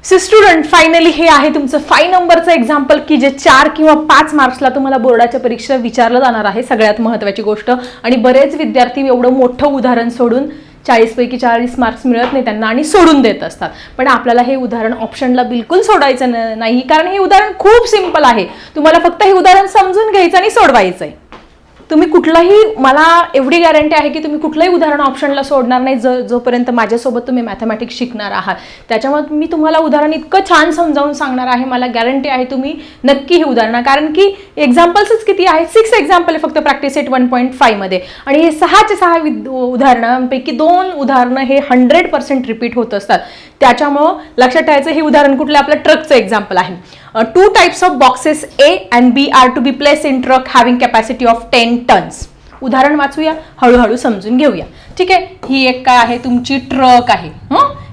Student finally हे आहे तुमचं 5 नंबरचं एक्झाम्पल की जे 4 किंवा 5 मार्क्सला तुम्हाला बोर्डाच्या परीक्षा विचारलं जाणार आहे. सगळ्यात महत्त्वाची गोष्ट. आणि बरेच विद्यार्थी एवढं मोठं उदाहरण सोडून 40 पैकी 40 मार्क्स मिळत नाही त्यांना आणि सोडून देत असतात. पण आपल्याला हे उदाहरण ऑप्शनला बिलकुल सोडायचं नाही, कारण हे उदाहरण खूप सिंपल आहे. तुम्हाला फक्त हे उदाहरण समजून घ्यायचं आणि सोडवायचं आहे. तुम्ही कुठलंही, मला एवढी गॅरंटी आहे की तुम्ही कुठलंही उदाहरण ऑप्शनला सोडणार नाही जोपर्यंत माझ्यासोबत तुम्ही मॅथमॅटिक्स शिकणार आहात. त्याच्यामुळे मी तुम्हाला उदाहरण इतकं छान समजावून सांगणार आहे, मला गॅरंटी आहे तुम्ही नक्की हे उदाहरण, कारण की एक्झाम्पल्सच किती आहेत, 6 एक्झाम्पल फक्त प्रॅक्टिस सेट 1.5 मध्ये. आणि हे 6चे 6 उदाहरणांपैकी 2 उदाहरणं हे 100% रिपीट होत असतात. त्याच्यामुळं लक्षात ठेवायचं हे उदाहरण कुठलं, आपलं ट्रकचं एक्झाम्पल आहे. 2 types of boxes A and B are to be placed in truck having capacity of 10 tons. उदाहरण वाचूया, हळूहळू समजून घेऊया. ठीक आहे. ही एक काय आहे, तुमची ट्रक आहे.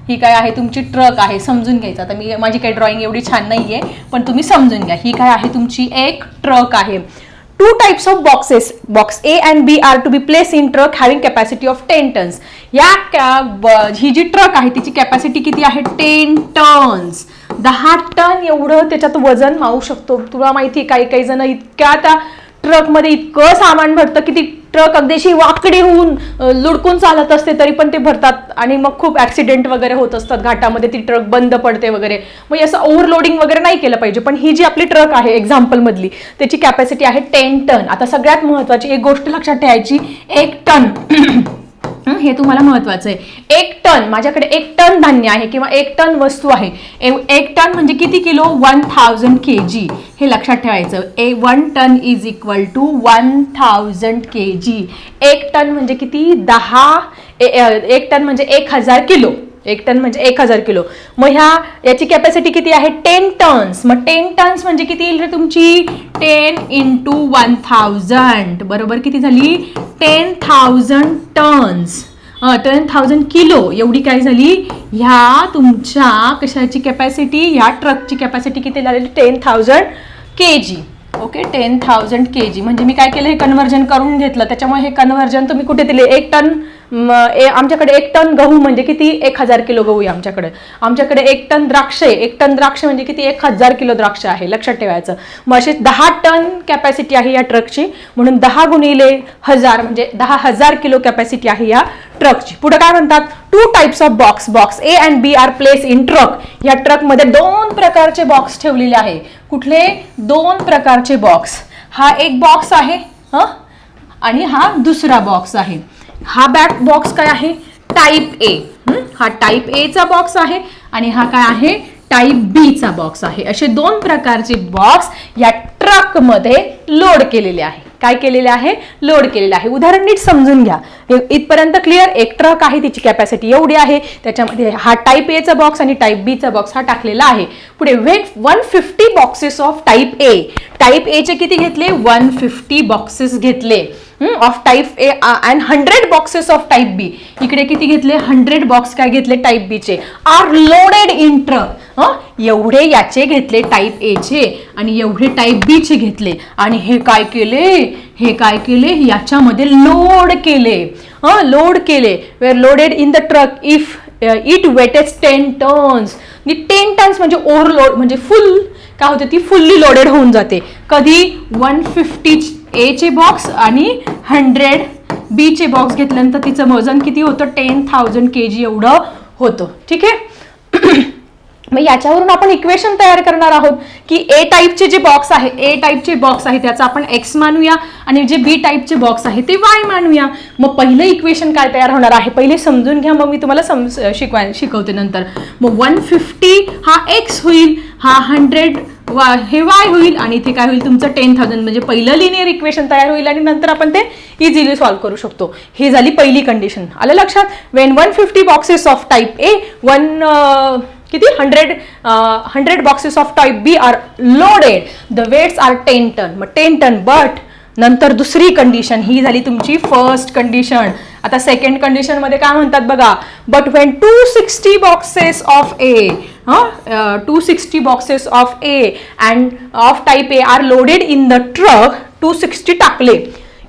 ही काय आहे, तुमची ट्रक आहे. समजून घ्यायचं. आता माझी काही ड्रॉइंग एवढी छान नाहीये, पण तुम्ही समजून घ्या. ही काय आहे, तुमची एक ट्रक आहे. 2 types of boxes, box A and B are to be placed in truck having capacity of 10 tons. ही जी ट्रक आहे तिची कॅपॅसिटी किती आहे, 10 टन्स. 10 टन एवढं त्याच्यात वजन मावू शकतो. तुला माहिती आहे, काही काही जण इतक्या त्या ट्रकमध्ये इतकं सामान भरतं की ती ट्रक अगदीशी वाकडी होऊन लुडकून चालत असते तरी पण ते भरतात. आणि मग खूप ऍक्सिडेंट वगैरे होत असतात घाटामध्ये, ती ट्रक बंद पडते वगैरे. मग असं ओव्हरलोडिंग वगैरे नाही केलं पाहिजे. पण ही जी आपली ट्रक आहे एक्झाम्पल मधली, त्याची कॅपॅसिटी आहे 10 टन. आता सगळ्यात महत्वाची एक गोष्ट लक्षात ठेवायची, 1 टन हे तुम्हाला महत्वाचं आहे. 1 टन, माझ्याकडे 1 टन धान्य आहे किंवा 1 टन वस्तू आहे. 1 टन म्हणजे किती किलो, 1000 kg. हे लक्षात ठेवायचं. 1 ton is equal to 1000 kg. 1 ton म्हणजे किती, 1 टन म्हणजे 1000 किलो. 1 टन म्हणजे 1000 किलो. मग याची कॅपॅसिटी किती आहे, 10 टन्स. मग 10 टन्स म्हणजे किती येईल रे तुमची, 10 into 1000 बरोबर किती झाली, 10,000 टन्स. 10,000 किलो एवढी काय झाली ह्या तुमच्या कशाची कॅपॅसिटी, ह्या ट्रकची कॅपॅसिटी किती झालेली, 10,000 kg. Okay, 10,000 kg. म्हणजे मी काय केलं, हे कन्व्हर्जन करून घेतलं. त्याच्यामुळे हे कन्व्हर्जन तुम्ही कुठे दिले, 1 टन. आमच्याकडे 1 टन गहू म्हणजे किती, 1000 किलो गहू आहे आमच्याकडे. आमच्याकडे 1 टन द्राक्ष आहे. 1 टन द्राक्ष म्हणजे किती, 1000 किलो द्राक्ष आहे. लक्षात ठेवायचं. मग असे 10 टन कॅपॅसिटी आहे या ट्रकची, म्हणून 10 गुणिले 1000 म्हणजे 10,000 किलो कॅपॅसिटी आहे या ट्रकची. पुढे काय म्हणतात, 2 types of box A and B are placed in truck. या ट्रकमध्ये 2 प्रकारचे बॉक्स ठेवलेले आहे. कुठले, 2 प्रकारचे बॉक्स. हा एक बॉक्स आहे आणि हा दुसरा बॉक्स आहे. हा बॉक्स काय आहे, टाईप ए. हा टाईप ए चा बॉक्स आहे आणि हा काय आहे, टाईप बी चा बॉक्स आहे. असे 2 प्रकारचे बॉक्स या ट्रक मध्ये लोड केलेले आहे. काय केलेले आहे, लोड केलेले आहे. उदाहरण नीट समजून घ्या. इथपर्यंत क्लिअर. एक ट्रक आहे, तिची कॅपॅसिटी एवढी आहे. त्याच्यामध्ये हा टाईप ए चा बॉक्स आणि टाईप बी चा बॉक्स हा टाकलेला आहे. पुढे 150 boxes of type A. Type A चे किती घेतले, 150 बॉक्सेस घेतले of type A and 100 boxes of type B. इकडे किती घेतले, 100 बॉक्स काय घेतले टाईप बी चे. Are loaded in truck. एवढे याचे घेतले टाईप ए चे आणि एवढे टाईप बी चे घेतले आणि हे काय केले, याच्यामध्ये लोड केले. लोड केले. Were loaded in the truck if it weightage 10 tons. 10 tons म्हणजे ओव्हरलोड, म्हणजे फुल काय होते, ती फुल्ली लोडेड होऊन जाते. कधी 150 ए चे बॉक्स आणि 100 बी चे बॉक्स घेतल्यानंतर तिचं वजन किती होतं, 10,000 kg एवढं होतं. ठीक आहे. मग याच्यावरून आपण इक्वेशन तयार करणार आहोत की ए टाईपचे जे बॉक्स आहे, ए टाईपचे बॉक्स आहे त्याचा आपण एक्स मानूया आणि जे बी टाईपचे बॉक्स आहे ते वाय मानूया. मग पहिलं इक्वेशन काय तयार होणार आहे, पहिले समजून घ्या, मग मी तुम्हाला शिकवते नंतर. मग 150 हा एक्स होईल, हा 100 हे वाय होईल आणि इथे काय होईल तुमचं 10,000. म्हणजे पहिलं लिनियर इक्वेशन तयार होईल आणि नंतर आपण ते इझिली सॉल्व्ह करू शकतो. ही झाली पहिली कंडिशन. आलं लक्षात. When 150 boxes of type A, 100 boxes of type B are loaded, the weights are 10 ton. मग 10 टन. बट नंतर दुसरी कंडिशन, ही झाली तुमची फर्स्ट कंडिशन. आता सेकंड कंडिशन मध्ये काय म्हणतात बघा, but when 260 boxes of A, 260 boxes of A and of type A are loaded in the truck, 260 टाकले.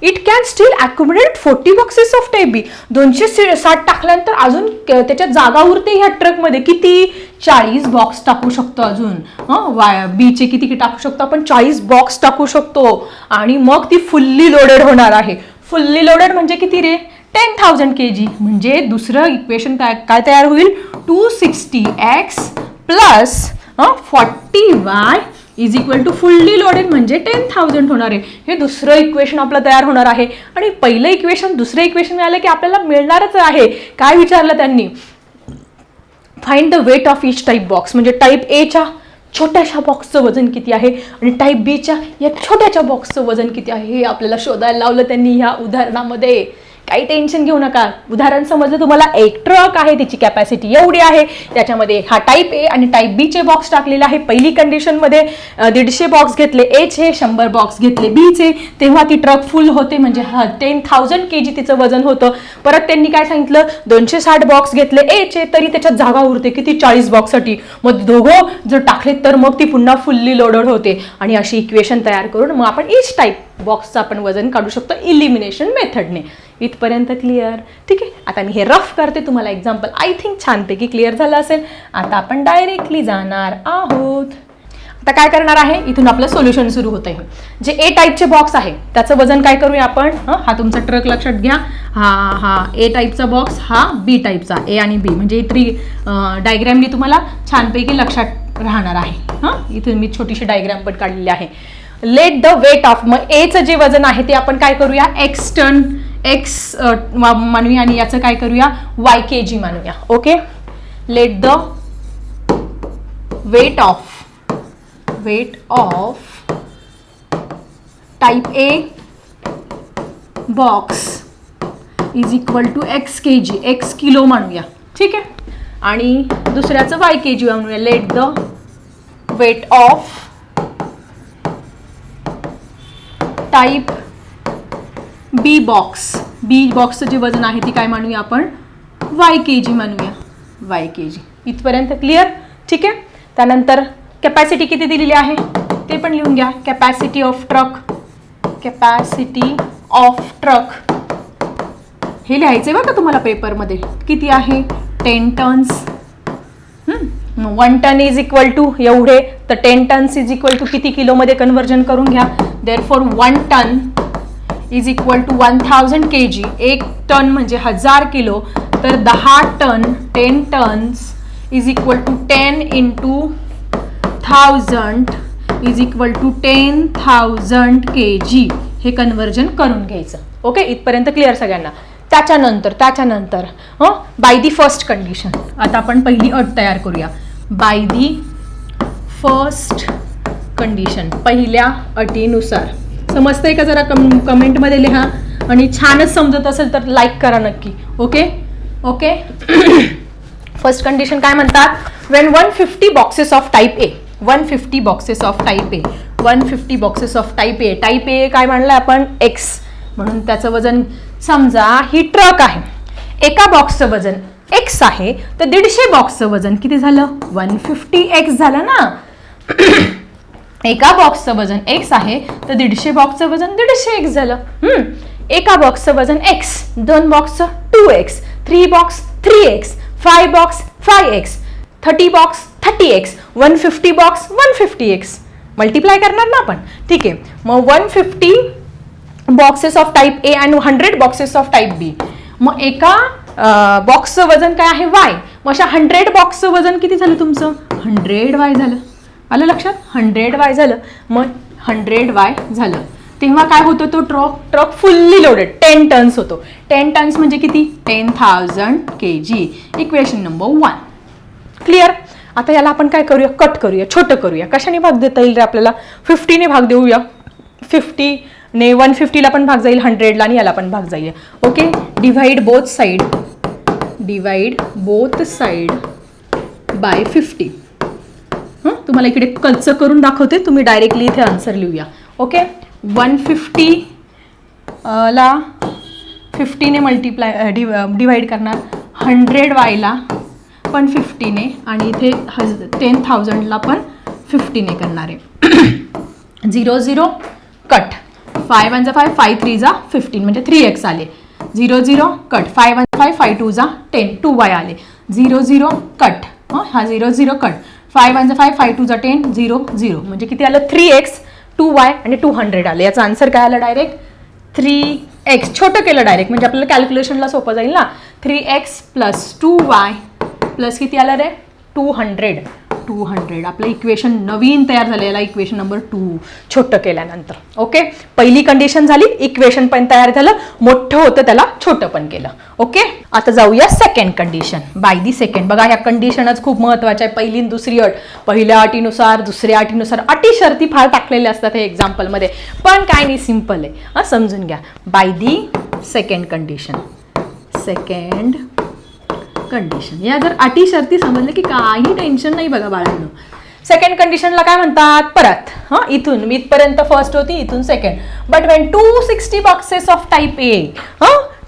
It can still accommodate 40 boxes of type B. 260 टाकल्यानंतर अजून त्याच्यात जागा उरते ह्या ट्रकमध्ये किती? 40 बॉक्स टाकू शकतो अजून. बीचे किती टाकू शकतो आपण? 40 बॉक्स टाकू शकतो आणि मग ती फुल्ली लोडेड होणार आहे. फुल्ली लोडेड म्हणजे किती रे? 10,000 kg. म्हणजे दुसरं इक्वेशन काय तयार होईल? 260x plus 40y is equal to fully loaded म्हणजे 10,000 होणार आहे. हे दुसरं इक्वेशन आपलं तयार होणार आहे. आणि पहिलं इक्वेशन दुसरं इक्वेशन मिळालं की आपल्याला मिळणारच आहे. काय विचारलं त्यांनी? Find the weight of each type box. म्हणजे टाईप एच्या छोट्याशा बॉक्सचं वजन किती आहे आणि टाईप बीच्या या छोट्याच्या बॉक्सचं वजन किती आहे हे आपल्याला शोधायला लावलं त्यांनी ह्या उदाहरणामध्ये. काही टेन्शन घेऊ नका. उदाहरण समजलं तुम्हाला. एक ट्रक आहे, त्याची कॅपॅसिटी एवढी आहे, त्याच्यामध्ये हा टाईप ए आणि टाईप बी चे बॉक्स टाकलेले आहे. पहिली कंडिशनमध्ये 150 बॉक्स घेतले एचे, 100 बॉक्स घेतले बीचे, तेव्हा ती ट्रक फुल होते. म्हणजे 10,000 kg तिचं वजन होतं. परत त्यांनी काय सांगितलं? 260 बॉक्स घेतले एचे, तरी त्याच्यात जागा उरते किती? 40 बॉक्ससाठी. मग दोघं जर टाकलेत तर मग ती पुन्हा फुल्ली लोडेड होते. आणि अशी इक्वेशन तयार करून मग आपण इच टाईप बॉक्सचं आपण वजन काढू शकतो इलिमिनेशन मेथडने. इथपर्यंत क्लिअर? ठीक आहे. आता मी हे रफ करते तुम्हाला एक्झाम्पल. आय थिंक छानपैकी क्लिअर झालं असेल. आता आपण डायरेक्टली जाणार आहोत. आता काय करणार आहे? इथून आपलं सोल्युशन सुरू होत आहे. जे ए टाईपचे बॉक्स आहे त्याचं वजन काय करूया आपण? हा तुमचा ट्रक लक्षात घ्या. हा ए टाईपचा बॉक्स, हा बी टाईपचा. ए आणि बी म्हणजे डायग्रॅमनी तुम्हाला छानपैकी लक्षात राहणार आहे. इथून मी छोटीशी डायग्रॅम पण काढलेली आहे. लेट द वेट ऑफ, मग एचं जे वजन आहे ते आपण काय करूया? एक्स टन एक्स मानूया आणि याचं काय करूया? वाय kg मानूया. Okay. Let the weight of type A box is equal to X kg, X kilo मानूया. ठीक आहे. आणि दुसऱ्याचं वाय kg मानूया. Let the weight of type B बॉक्सचं जे वजन आहे ती काय मानूया आपण? वाय kg मानूया. Y kg. इथपर्यंत क्लिअर? ठीक आहे. त्यानंतर कॅपॅसिटी किती दिलेली आहे ते पण लिहून घ्या. कॅपॅसिटी ऑफ ट्रक हे लिहायचंय बघा तुम्हाला पेपरमध्ये. किती आहे? 10 tons. 1 ton is equal to एवढे, तर 10 टन्स इज इक्वल टू किती किलोमध्ये कन्वर्जन करून घ्या. Therefore 1 ton is equal to 1000 kg. 1 ton म्हणजे 1000 किलो. तर 10 ton 10 tons is equal to 10 into 1000 is equal to 10,000 kg. हे कन्वर्जन करून घ्यायचं. ओके. इथपर्यंत क्लिअर सगळ्यांना? त्याच्यानंतर बाय दी फर्स्ट कंडिशन. आता आपण पहिली अट तयार करूया. बाय दी फर्स्ट कंडिशन, पहिल्या अटीनुसार. समजतंय का? जरा कमेंटमध्ये लिहा. आणि छानच समजत असेल तर लाईक करा नक्की. ओके. फर्स्ट कंडिशन काय म्हणतात? Wien 150 boxes of type A, 150 boxes of type A, 150 boxes of type A. Type ए काय म्हणलं आपण? एक्स. म्हणून त्याचं वजन, समजा ही ट्रक आहे, एका बॉक्सचं वजन एक्स आहे, तर 150 बॉक्सचं वजन किती झालं? 150x झालं ना. एका बॉक्सचं वजन एक्स आहे तर 150 बॉक्सचं वजन 150x झालं. एका बॉक्सचं वजन x, 2 बॉक्सचं 2x, 3 box 3x, 5 box 5x, 30 box 30x, 150 box 150x. Multiply करणार ना आपण. ठीक आहे. मग 150 बॉक्सेस ऑफ टाईप ए आणि 100 बॉक्सेस ऑफ टाईप बी. मग एका बॉक्सचं वजन काय आहे? वाय. मग अशा 100 बॉक्सचं वजन किती झालं तुमचं? 100y झालं. आलं लक्षात? 100y झालं. मग 100y झालं तेव्हा काय होतो? तो ट्रक फुल्ली लोडेड 10 टन्स होतो. 10 टन्स म्हणजे किती? 10,000 kg. Equation number 1. क्लिअर? आता याला आपण काय करूया? कट करूया, छोटं करूया. कशाने भाग देता येईल रे आपल्याला? 50ने भाग देऊया. 50 ने 150ला पण भाग जाईल, 100ला आणि याला पण भाग जाईल. Okay. Divide both side by 50. तुम्हाला इकडे कल्चं करून दाखवते, तुम्ही डायरेक्टली इथे आन्सर लिहूया. ओके. 150 ला 50ने मल्टिप्लाय डिवाइड करणार, 100yला पण 50ने आणि इथे 10,000ला पण 50ने करणार आहे. 0 0 कट. 5 1 5 5 3 जा 15 म्हणजे 3x आले. 0 0 कट. 5 1 5 5 2 जा 10 2y आले. 0 0 कट. हा 0 0 कट. 5 1 5 5 2 जा 10 0 0 म्हणजे किती आलं 3x 2y आणि 200 आले. याचा आन्सर काय आला डायरेक्ट 3x. छोटं केलं डायरेक्ट म्हणजे आपल्याला कॅल्क्युलेशनला सोपं जाईल ना. 3x प्लस 2y प्लस किती आलं रे 200. आपलं इक्वेशन नवीन तयार झालं. याला इक्वेशन नंबर 2 छोटं केल्यानंतर. ओके, पहिली कंडिशन झाली, इक्वेशन पण तयार झालं, मोठं होतं त्याला छोटं पण केलं. ओके, आता जाऊया second condition. By the second. बघा ह्या कंडिशनच खूप महत्वाच्या आहे. पहिली दुसरी अट, पहिल्या अटीनुसार दुसऱ्या अटीनुसार अटी शर्ती फार टाकलेल्या असतात हे एक्झाम्पलमध्ये, पण काय नाही, सिम्पल आहे. समजून घ्या. By the second condition. Second condition या जर अटी शर्ती समजलं की काही टेन्शन नाही बघा बाळांनो. सेकंड कंडिशनला काय म्हणतात परत इथून इथपर्यंत फर्स्ट होती, इथून second. But when 260 boxes of type A,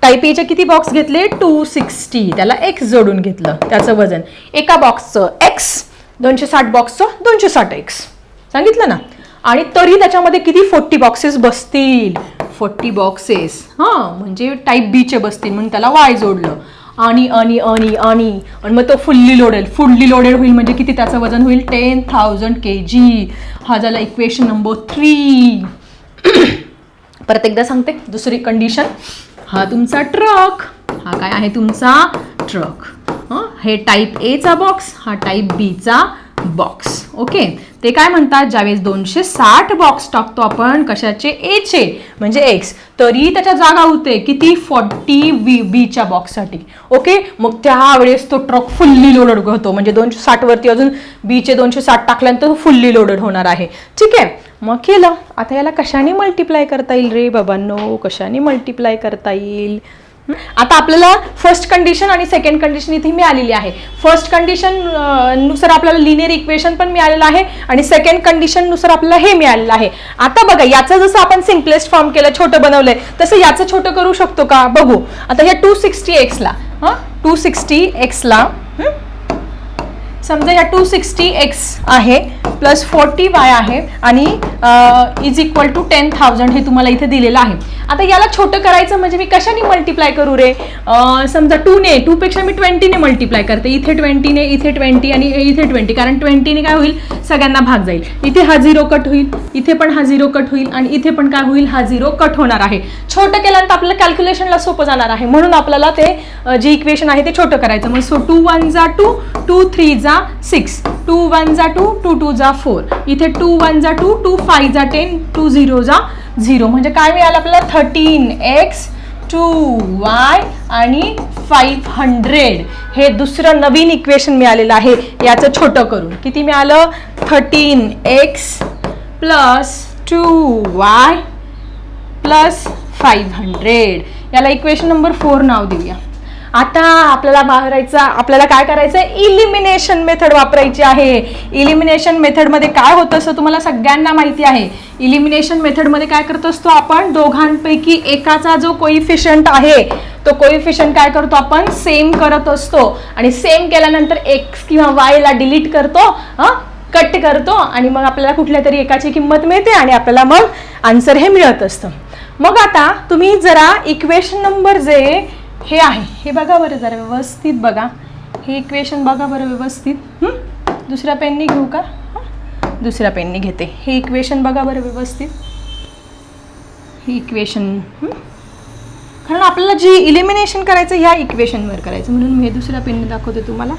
type एचे किती बॉक्स घेतले 260, त्याला x जोडून घेतलं, त्याचं वजन एका बॉक्सचं x, 260 बॉक्सचं 260x सांगितलं ना. आणि तरी त्याच्यामध्ये किती 40 बॉक्सेस बसतील. 40 बॉक्सेस म्हणजे टाईप बीचे बसतील म्हणून त्याला y जोडलं. आणि आणि आणि आणि मग तो फुल्ली लोडेड होईल म्हणजे किती त्याचं वजन होईल 10,000 kg. हा झाला इक्वेशन नंबर 3. परत एकदा सांगते दुसरी कंडिशन. हा तुमचा ट्रक, हा काय आहे तुमचा ट्रक. हे टाईप ए चा बॉक्स, हा टाईप बी चा बॉक्स. ओके, ते काय म्हणतात ज्यावेळेस 260 बॉक्स टाकतो आपण कशाचे एचे म्हणजे एक्स, तरी त्याच्या जागा होते किती 40 बीच्या बॉक्ससाठी. ओके, मग त्यावेळेस तो ट्रक फुल्ली लोडेड होतो म्हणजे 260 वरती अजून बीचे 260 टाकल्यानंतर फुल्ली लोडेड होणार आहे. ठीक आहे, मग केलं. आता याला कशाने मल्टिप्लाय करता येईल रे बाबांनो, कशाने मल्टिप्लाय करता येईल. आता आपल्याला फर्स्ट कंडिशन आणि सेकंड कंडिशन इथे मिळालेली आहे. फर्स्ट कंडिशन नुसार आपल्याला लिनियर इक्वेशन पण मिळालेलं आहे आणि सेकंड कंडिशन नुसार आपल्याला हे मिळालेलं आहे. आता बघा याचं जसं आपण सिम्पलेस्ट फॉर्म केलं, छोटं बनवलंय, तसं याचं छोटं करू शकतो का बघू. आता ह्या 260x ला 260x ला समजा या 260x आहे प्लस 40y आहे आणि इज इक्वल टू 10,000 हे तुम्हाला इथे दिलेलं आहे. आता याला छोटं करायचं म्हणजे मी कशाने मल्टिप्लाय करू रे. समजा 2 पेक्षा मी 20 ने मल्टिप्लाय करते. इथे 20 ने, इथे 20 आणि इथे 20, कारण 20 ने काय होईल सगळ्यांना भाग जाईल. इथे हा 0 कट होईल, इथे पण हा 0 कट होईल आणि इथे पण काय होईल हा 0 कट होणार आहे. छोटं केल्यानंतर आपल्याला कॅल्क्युलेशनला सोपं जाणार आहे म्हणून आपल्याला ते जे इक्वेशन आहे ते छोटं करायचं. मग सो 2 1 जा 2, 2 3 जा 6, 2 1 जा 2, 2 2 जा 4, इथे 2 1 जा 2, 2 5 जा 10, 2 0 जा 0 म्हणजे काय मिळालं आपल्याला 13x 2y आणि 500. हे दुसरं नवीन इक्वेशन मिळालेलं आहे. याचं छोटं करून किती मिळालं 13x प्लस 2y प्लस 500. याला इक्वेशन नंबर 4 नाव देऊया. आता आपल्याला काय करायचं आहे इलिमिनेशन मेथड वापरायची आहे. इलिमिनेशन मेथडमध्ये काय होतं असं तुम्हाला सगळ्यांना माहिती आहे. इलिमिनेशन मेथडमध्ये काय करत असतो आपण दोघांपैकी एकाचा जो कोइफिशियंट आहे तो कोइफिशियंट काय करतो आपण सेम करत असतो आणि सेम केल्यानंतर एक्स किंवा वाय ला डिलीट करतो, कट करतो आणि मग आपल्याला कुठल्या तरी एकाची किंमत मिळते आणि आपल्याला मग आन्सर हे मिळत असतं. मग आता तुम्ही जरा इक्वेशन नंबर जे हे आहे हे बघा बरं जरा व्यवस्थित बघा. हे इक्वेशन बघा बरं व्यवस्थित. दुसऱ्या पेननी घेऊ का. दुसऱ्या पेननी घेते. हे इक्वेशन बघा बरं व्यवस्थित. हे इक्वेशन कारण आपल्याला जी इलिमिनेशन करायचं ह्या इक्वेशनवर करायचं म्हणून मी हे दुसऱ्या पेनने दाखवते तुम्हाला.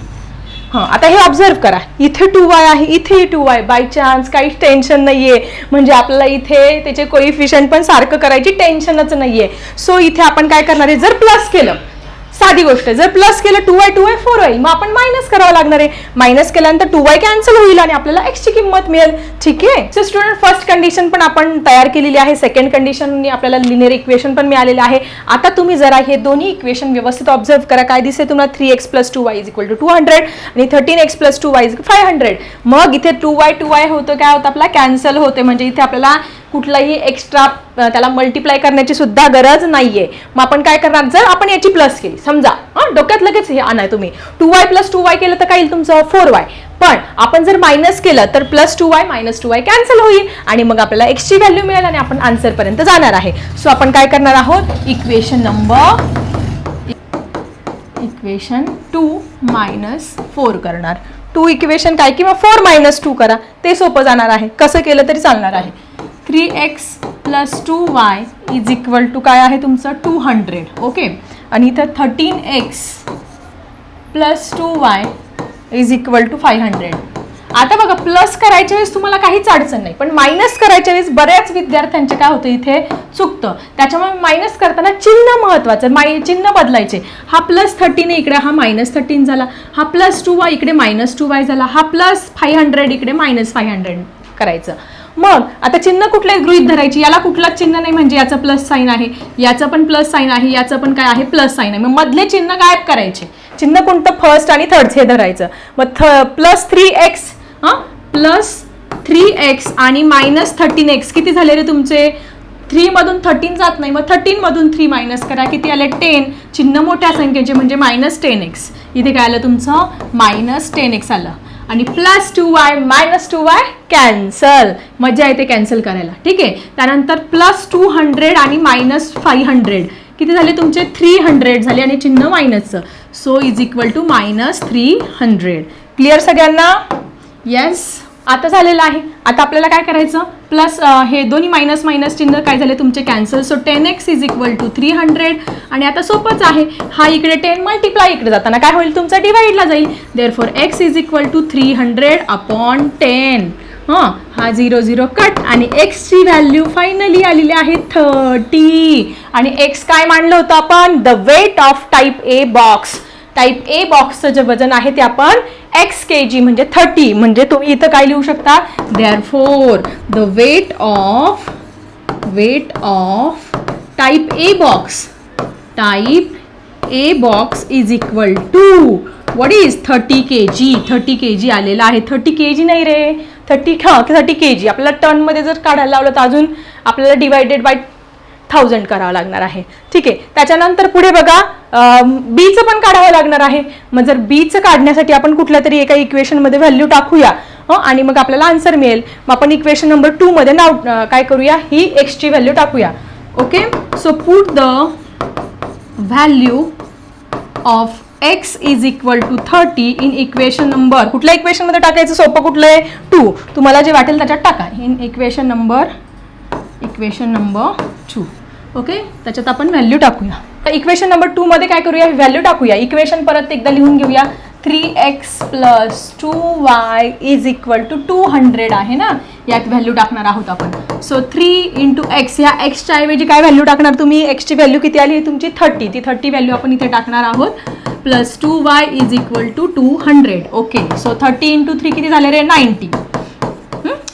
आता हे ऑब्झर्व करा. इथे 2y आहे, इथे 2y. बाय चान्स काहीच टेन्शन नाहीये म्हणजे आपल्याला इथे त्याचे कोइफिशियंट पण सारखं करायची टेन्शनच नाहीये. सो इथे आपण काय करणार आहे जर प्लस केलं, साधी गोष्ट, जर प्लस केलं 2y 4y मग आपण मायनस करावं लागणार आहे. मायनस केल्यानंतर 2y कॅन्सल होईल आणि आपल्याला x ची किंमत मिळेल. ठीक आहे. सो स्टुडंट फर्स्ट कंडिशन पण आपण तयार केलेली आहे. सेकंड कंडिशननी आपल्याला लिनियर इक्वेशन पण मिळालेलं आहे. आता तुम्ही जरा हे दोन्ही इक्वेशन व्यवस्थित ऑब्झर्व करा. काय दिसते तुम्हाला 3x plus 2y is equal to 200 आणि 13x प्लस 2y इज 500. मग इथे 2y होतं काय होतं आपला कॅन्सल होते म्हणजे इथे आपल्याला कुठलाही एक्स्ट्रा त्याला मल्टिप्लाय करण्याची सुद्धा गरज नाहीये. मग आपण काय करणार, जर आपण याची प्लस केली समजा, डोक्यात लगेच हे आणा तुम्ही, 2y + 2y केलं तर काय येईल तुमचं 4y. पण आपण जर मायनस केलं तर +2y - 2y कॅन्सल होईल आणि मग आपल्याला x ची व्हॅल्यू मिळेल आणि आपण आन्सर पर्यंत जाणार आहे. सो आपण काय करणार आहोत, इक्वेशन 2 - 4 करणार. 2 इक्वेशन काय किंवा 4 - 2 करा, ते सोपं जाणार आहे. कसं केलं तरी चालणार आहे. 3x + 2y = काय आहे तुमचं 200. ओके, आणि इथं 13x + 2y = 500. आता बघा, प्लस करायच्या वेळेस तुम्हाला काहीच अडचण नाही, पण मायनस करायच्या वेळेस बऱ्याच विद्यार्थ्यांचे काय होतं, इथे चुकतं. त्याच्यामुळे मायनस करताना चिन्ह महत्वाचं, चिन्ह बदलायचे. हा +13 इकडे हा -13 झाला, हा +2y इकडे -2y झाला, हा +500 इकडे -500 करायचं. मग आता चिन्ह कुठले गृहीत धरायची, याला कुठलाच चिन्ह नाही म्हणजे याचं प्लस साईन आहे, याचं पण प्लस साईन आहे, याचं पण काय आहे प्लस साईन आहे. मग मधले चिन्ह गायब करायचे. चिन्ह कोणतं, फर्स्ट आणि थर्ड हे धरायचं. मग +3x +3x आणि -13x किती झाले रे तुमचे, 3 मधून 13 जात नाही, मग 13 मधून 3 मायनस करा, किती आले 10. चिन्ह मोठ्या संख्येचे म्हणजे -10x. इथे काय आलं तुमचं -10x आलं. आणि +2y - 2y कॅन्सल, मजा येते कॅन्सल करायला. ठीक आहे, त्यानंतर +200 आणि -500 किती झाले तुमचे 300 झाले आणि चिन्ह मायनसचं. सो = -300. क्लिअर सगळ्यांना? येस, आता झालेलं आहे. आता आपल्याला काय करायचं, प्लस हे दोन्ही मायनस चिन्ह काय झाले तुमचे कॅन्सल. So 10x = 300. आणि आता सोपंच आहे, हा इकडे 10 मल्टिप्लाय इकडे जाताना काय होईल तुमचं डिवाइडला जाईल. Therefore x = 300/10. हा 0 0 कट आणि x ची व्हॅल्यू फायनली आलेली आहे 30. आणि x काय मानलं होतं आपण, the weight of type A box. Type A बॉक्सचं जे वजन आहे ते आपण x kg म्हणजे 30. म्हणजे तुम्ही इथं काय लिहू शकता, therefore the weight of type A box = what is 30 kg. 30 kg आलेला आहे. 30 kg नाही रे, 30 kg. आपल्याला टन मध्ये जर काढायला लावलं तर अजून आपल्याला डिवायडेड बाय 1000 करावं लागणार आहे. ठीक आहे, त्याच्यानंतर पुढे बघा, बीचं पण काढावं लागणार आहे. मग जर बीचं काढण्यासाठी आपण कुठल्या तरी एका इक्वेशन मध्ये व्हॅल्यू टाकूया आणि मग आपल्याला आन्सर मिळेल. मग आपण इक्वेशन नंबर 2 मध्ये नाव काय करूया, ही x ची व्हॅल्यू टाकूया. Okay, so put the value of x = 30 in equation number, कुठल्या इक्वेशन मध्ये टाकायचं, सोपं कुठलं आहे 2. तुम्हाला जे वाटेल त्याच्यात टाका. In equation number 2. ओके, त्याच्यात आपण व्हॅल्यू टाकूया. तर इक्वेशन नंबर 2 मध्ये काय करूया, व्हॅल्यू टाकूया. इक्वेशन परत एकदा लिहून घेऊया. 3x + 2y = 200 आहे ना, यात व्हॅल्यू टाकणार आहोत आपण. सो 3 × x, ह्या x च्या ऐवजी काय व्हॅल्यू टाकणार तुम्ही, x ची व्हॅल्यू किती आली तुमची 30. ती 30 व्हॅल्यू आपण इथे टाकणार आहोत. +2y = 200. ओके, सो 30 × 3 किती झाले रे 90.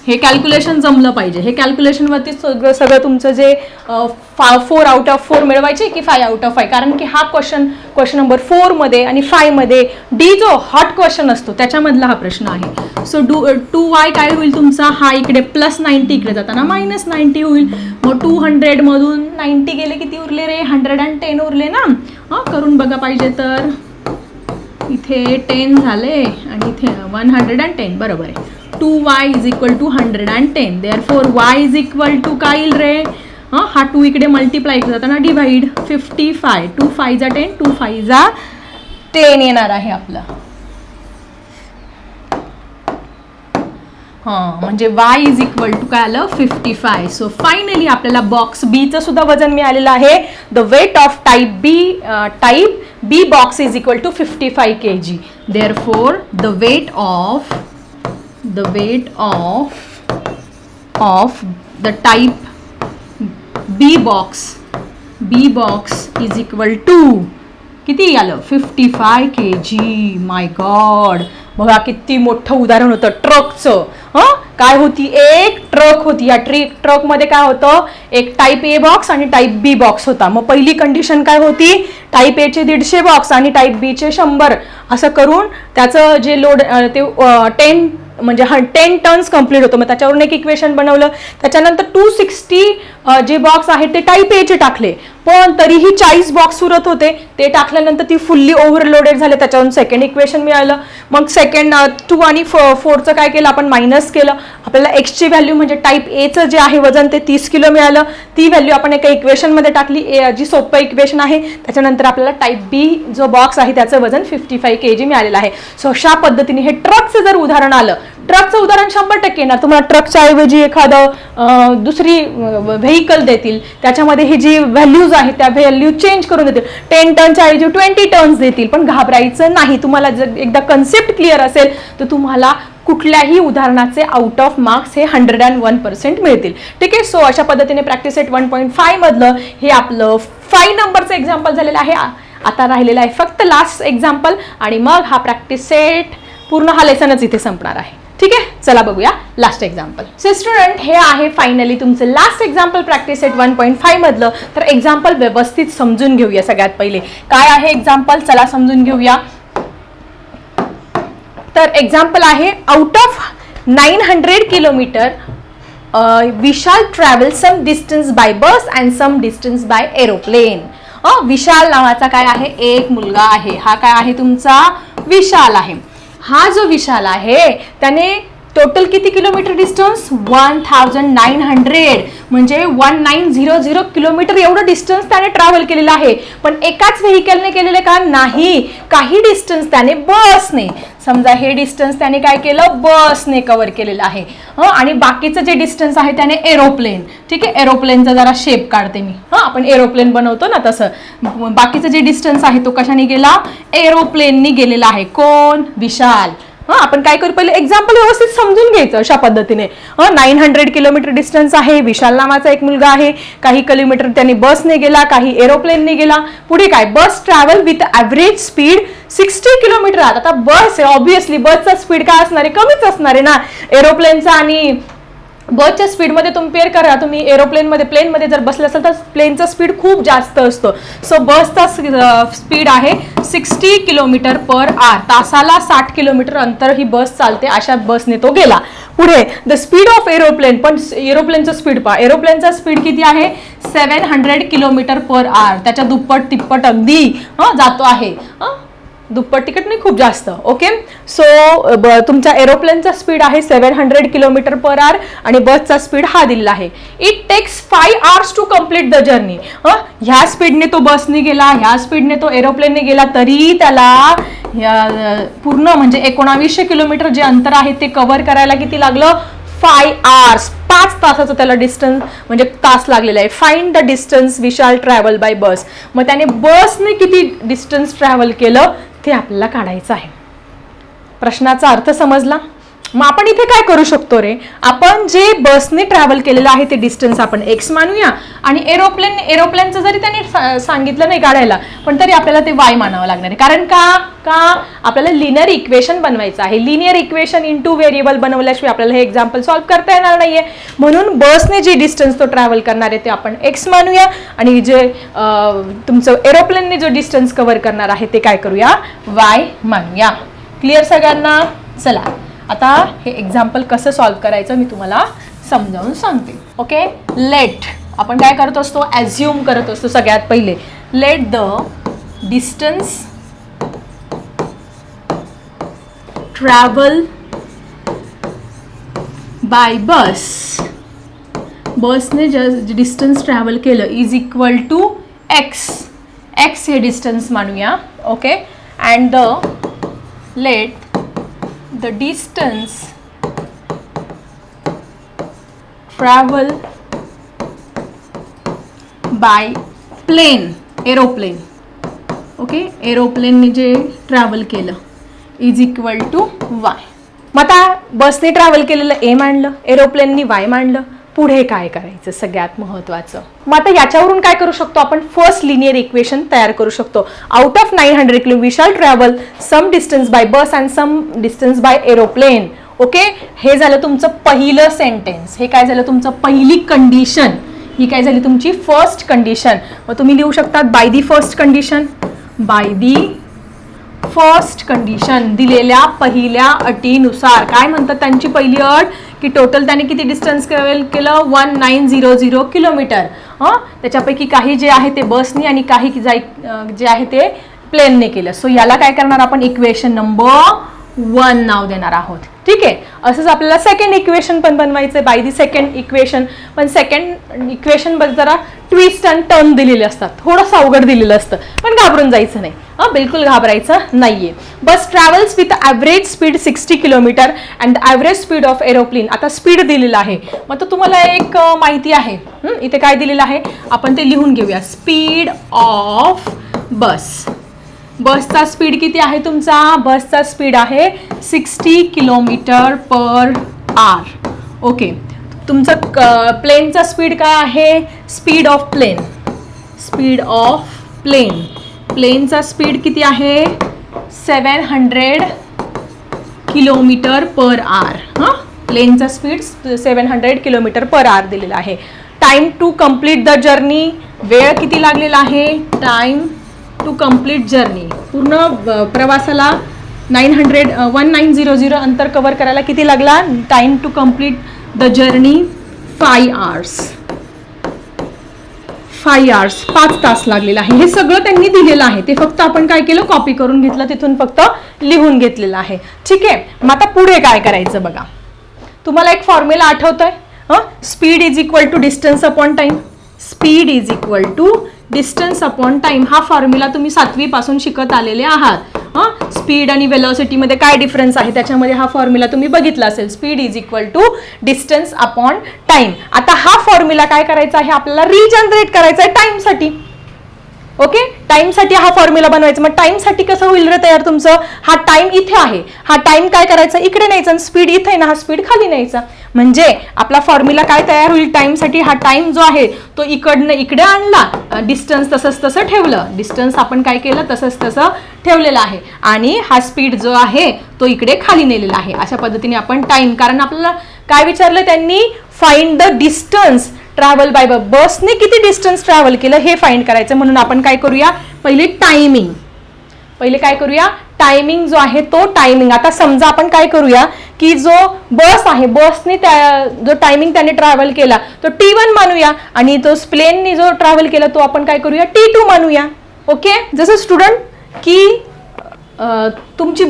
हे कॅल्क्युलेशन जमलं पाहिजे. हे कॅल्क्युलेशनवरती सगळं तुमचं जे 4 आउट ऑफ 4 मिळवायचे की 5 आउट ऑफ 5, कारण की हा क्वेश्चन नंबर 4 मध्ये आणि 5 मध्ये डी जो हॉट क्वेश्चन असतो त्याच्यामधला हा प्रश्न आहे. सो 2y काय होईल तुमचा, हा इकडे +90 इकडे जाताना -90 होईल. मग 200 मधून 90 गेले किती उरले रे, 110 उरले ना. करून बघा पाहिजे तर, इथे 10 झाले आणि इथे 110. बरोबर आहे. 2y = 110. देअरफॉर y = काय येईल रे, हा 2 इकडे मल्टिप्लाय इकडे जाताना डिवाइड 55. 2 5 = 10, 2 5 = 10 येणार आहे आपलं. म्हणजे y = काय आलं 55. सो फायनली आपल्याला बॉक्स बी चं सुद्धा वजन मिळालेलं आहे. The weight of type B box = 55 kg. Therefore the weight of the type B box = किती आलं 55 kg. माय गॉड, बघा किती मोठं उदाहरण होतं ट्रकचं. काय होती, एक ट्रक होती. या ट्रक मध्ये काय होतं, एक टाईप ए बॉक्स आणि टाईप बी बॉक्स होता. मग पहिली कंडिशन काय होती, टाईप ए चे 150 बॉक्स आणि टाईप बी चे 100 असं करून त्याचं जे लोड ते 10 म्हणजे 10 टर्न्स कंप्लीट होतो. मग त्याच्यावरून एक इक्वेशन बनवलं. त्याच्यानंतर 260 जे बॉक्स आहेत ते टाईप ए चे टाकले, पण तरीही 40 बॉक्स उरत होते. ते टाकल्यानंतर ती फुल्ली ओव्हरलोडेड झाले. त्याच्यावरून सेकंड इक्वेशन मिळालं. मग सेकंड 2 आणि 4चं काय केलं आपण, मायनस केलं. आपल्याला एक्सची व्हॅल्यू म्हणजे टाईप एचं जे आहे वजन ते 30 किलो मिळालं. ती व्हॅल्यू आपण एका इक्वेशनमध्ये टाकली, जी सोपं इक्वेशन आहे. त्याच्यानंतर आपल्याला टाईप बी जो बॉक्स आहे त्याचं वजन 55 kg मिळालेलं आहे. सो अशा पद्धतीने हे ट्रकचं जर उदाहरण आलं, ट्रकचं उदाहरण 100% येणार तुम्हाला. ट्रकच्या ऐवजी एखादं दुसरी व्हेकल देतील, त्याच्यामध्ये ही जी व्हॅल्यूज आहेत त्या व्हॅल्यू चेंज करून देतील. 10 टनच्या ऐवजी 20 टन्स देतील, पण घाबरायचं नाही. तुम्हाला जर एकदा कन्सेप्ट क्लिअर असेल तर तुम्हाला कुठल्याही उदाहरणाचे आउट ऑफ मार्क्स हे 101% मिळतील. ठीक आहे. सो अशा पद्धतीने प्रॅक्टिस सेट 1.5 मधलं हे आपलं 5 नंबरचं एक्झाम्पल झालेलं आहे. आता राहिलेलं आहे फक्त लास्ट एक्झाम्पल, आणि मग हा प्रॅक्टिस सेट पूर्ण हा लेसनच इथे संपणार आहे. ठीक आहे, चला बघूया लास्ट एक्झाम्पल. सो स्टुडंट, हे आहे फायनली तुमचं लास्ट एक्झाम्पल प्रॅक्टिस सेट 1.5 मधलं. तर एक्झाम्पल व्यवस्थित समजून घेऊया. सगळ्यात पहिले काय आहे एक्झाम्पल, चला समजून घेऊया. तर एक्झाम्पल आहे, out of 900 kilometre we shall travel some distance by bus and some distance by aeroplane. Vishal नावाचा काय आहे, एक मुलगा आहे. हा काय आहे तुमचा, विशाल आहे. हा जो विशाल आहे त्याने टोटल किती किलोमीटर डिस्टन्स, 1900 म्हणजे 1900 किलोमीटर एवढं डिस्टन्स त्याने ट्रॅव्हल केलेलं आहे. पण एकाच व्हेकलने केलेलं का, नाही. काही डिस्टन्स त्याने बसने, समजा हे डिस्टन्स त्याने काय केलं, बसने कव्हर केलेलं आहे. आणि बाकीचं जे डिस्टन्स आहे त्याने एरोप्लेन. ठीक आहे, एरोप्लेनचा जरा शेप काढते मी. आपण एरोप्लेन बनवतो ना तसं. बाकीचं जे डिस्टन्स आहे तो कशाने गेला, एरोप्लेननी गेलेला आहे. कोण, विशाल. आपण काय करू, पहिले एक्झाम्पल व्यवस्थित समजून घ्यायचं. अशा पद्धतीने 900 किलोमीटर डिस्टन्स आहे. विशाल नावाचा एक मुलगा आहे. काही किलोमीटर त्यांनी बसने गेला, काही एरोप्लेनने गेला. पुढे काय, bus travel with average speed 60 kilometre. आता बस आहे, ऑब्व्हियसली बसचा स्पीड काय असणार आहे, कमीच असणार आहे ना. एरोप्लेनचा आणि बसच्या स्पीडमध्ये कम्पेअर करा तुम्ही. एरोप्लेनमध्ये, प्लेनमध्ये जर बसले असेल तर प्लेनचा स्पीड खूप जास्त असतो. सो बसचा स्पीड आहे 60 किलोमीटर पर आवर. तासाला 60 किलोमीटर अंतर ही बस चालते. अशा बसने तो गेला. पुढे द स्पीड ऑफ एरोप्लेन, पण एरोप्लेनचं स्पीड पहा. एरोप्लेनचा स्पीड किती आहे, 700 किलोमीटर पर आवर. त्याच्या दुप्पट तिप्पट अगदी जातो आहे. दुप्पट तिकट नाही, खूप जास्त. ओके. सो तुमच्या एरोप्लेनचा स्पीड आहे 700 किलोमीटर पर आवर आणि बसचा स्पीड हा दिलेला आहे. It takes 5 hours to complete the journey. ह्या स्पीडने तो बसने गेला, ह्या स्पीडने तो एरोप्लेनने गेला, तरी त्याला पूर्ण म्हणजे 1900 किलोमीटर जे अंतर आहे ते कव्हर करायला किती लागलं, 5 hours. 5 तासाचं त्याला डिस्टन्स म्हणजे तास लागलेला आहे. Find the distance Vishal travel by bus. मग त्याने बसने किती डिस्टन्स ट्रॅव्हल केलं ते आपल्याला काढायचं आहे. प्रश्नाचा अर्थ समजला. मग आपण इथे काय करू शकतो रे, आपण जे बसने ट्रॅव्हल केलेलं आहे ते डिस्टन्स आपण एक्स मानूया, आणि एरोप्लेनचं जरी त्यांनी सांगितलं नाही काढायला, पण तरी आपल्याला ते वाय मानावं लागणार आहे. कारण का आपल्याला लिनियर इक्वेशन बनवायचं आहे. लिनियर इक्वेशन इंटू व्हेरिएबल बनवल्याशिवाय आपल्याला हे एक्झाम्पल सॉल्व्ह करता येणार नाहीये. म्हणून बसने जे डिस्टन्स तो ट्रॅव्हल करणार आहे ते आपण एक्स मानूया, आणि जे तुमचं एरोप्लेनने जो डिस्टन्स कव्हर करणार आहे ते काय करूया, वाय मानूया. क्लिअर सगळ्यांना. चला आता हे एक्झाम्पल कसं सॉल्व्ह करायचं मी तुम्हाला समजावून सांगते. ओके. लेट, आपण काय करत असतो, ॲझ्युम करत असतो सगळ्यात पहिले. Let the distance travel by bus, बसने जे डिस्टन्स ट्रॅव्हल केलं is equal to X. X हे डिस्टन्स मानूया. Okay. And the let the distance travel by plane, aeroplane. Okay. एरोप्लेनने जे ट्रॅव्हल केलं इज इक्वल टू वाय. मग आता बसने ट्रॅव्हल केलेलं ए मांडलं, एरोप्लेननी वाय मांडलं. पुढे काय करायचं सगळ्यात महत्वाचं. मग आता याच्यावरून काय करू शकतो आपण, फर्स्ट लिनियर इक्वेशन तयार करू शकतो. Out of 900 kilo we shall travel some distance by bus and some distance by aeroplane. Okay. हे झालं तुमचं पहिलं सेंटेन्स. हे काय झालं तुमचं पहिली कंडिशन. ही काय झाली तुमची फर्स्ट कंडिशन. मग तुम्ही लिहू शकता by the first condition, by the first condition दिलेल्या पहिल्या अटीनुसार काय म्हणतात त्यांची पहिली अट की टोटल त्याने किती डिस्टन्स ट्रॅव्हल केलं 1900 किलोमीटर. त्याच्यापैकी काही जे आहे ते बसनी आणि काही जे आहे ते प्लेनने केलं. सो याला काय करणार आपण इक्वेशन नंबर 1 नाव देणार आहोत. ठीक आहे. असंच आपल्याला सेकंड इक्वेशन पण बनवायचं बाय दी सेकंड इक्वेशन. पण सेकंड इक्वेशन बद्दल जरा ट्विस्ट अँड टर्न दिलेले असतात, थोडंसं अवघड दिलेलं असतं, पण घाबरून जायचं नाही. बिलकुल घाबरायचं नाहीये. Bus travels with average speed 60 kilometre and average speed of aeroplane. आता स्पीड दिलेलं आहे, मग तर तुम्हाला एक माहिती आहे. इथे काय दिलेलं आहे आपण ते लिहून घेऊया. स्पीड ऑफ बस. बसचा स्पीड किती आहे तुमचा? बसचा स्पीड आहे 60 किलोमीटर पर आवर. ओके. तुमचं प्लेनचा स्पीड काय आहे? Speed of plane. Speed of plane. प्लेनचा स्पीड किती आहे? 700 किलोमीटर पर आवर. प्लेनचा स्पीड 700 किलोमीटर पर आवर दिलेला आहे. Time to complete the journey. वेळ किती लागलेला आहे? Time to complete journey. पूर्ण प्रवासाला 1900 अंतर कव्हर करायला किती लागला? Time to complete the journey 5 hours. 5 hours 5 तास लागलेला आहे. हे सगळं त्यांनी दिलेलं आहे, ते फक्त आपण काय केलं कॉपी करून घेतलं, तिथून फक्त लिहून घेतलेलं आहे. ठीक आहे. मग आता पुढे काय करायचं बघा. तुम्हाला एक फॉर्म्युला आठवतोय? Speed is equal to distance upon time. Speed is equal to distance upon time. हा फॉर्म्युला तुम्ही 7वी पासून शिकत आलेले आहात. स्पीड आणि वेलोसिटीमध्ये काय डिफरन्स आहे त्याच्यामध्ये हा फॉर्म्युला तुम्ही बघितला असेल. Speed is equal to distance upon time. आता हा फॉर्म्युला काय करायचा आहे आपल्याला? रिजनरेट करायचा आहे टाइमसाठी. ओके. टाइमसाठी हा फॉर्म्युला बनवायचा. मग टाइमसाठी कसं होईल रे तयार तुमचं? हा टाइम इथे आहे, हा टाइम काय करायचा इकडे न्यायचा आणि स्पीड इथे आहे ना, हा स्पीड खाली न्यायचा. म्हणजे आपला फॉर्म्युला काय तयार होईल? टाइमसाठी हा टाइम जो आहे तो इकडनं इकडे आणला, डिस्टन्स तसंच तसं ठेवलं. डिस्टन्स आपण काय केलं? तसंच तसं ठेवलेलं आहे. आणि हा स्पीड जो आहे तो इकडे खाली नेलेला आहे. अशा पद्धतीने आपण टाइम, कारण आपल्याला काय विचारलं त्यांनी? Find the distance travel by bus. बसने किती डिस्टन्स ट्रॅव्हल केलं हे फाइंड करायचं. म्हणून आपण काय करूया? पहिले टायमिंग. पहिले काय करूया? टायमिंग जो आहे तो टायमिंग. आता समजा आपण काय करूया की जो बस आहे, बसने जो टायमिंग त्याने ट्रॅव्हल केला तो T1 मानूया आणि तो प्लेनने जो ट्रॅव्हल केला तो आपण काय करूया? T2 मानूया. ओके. जसं स्टुडंट की तुमची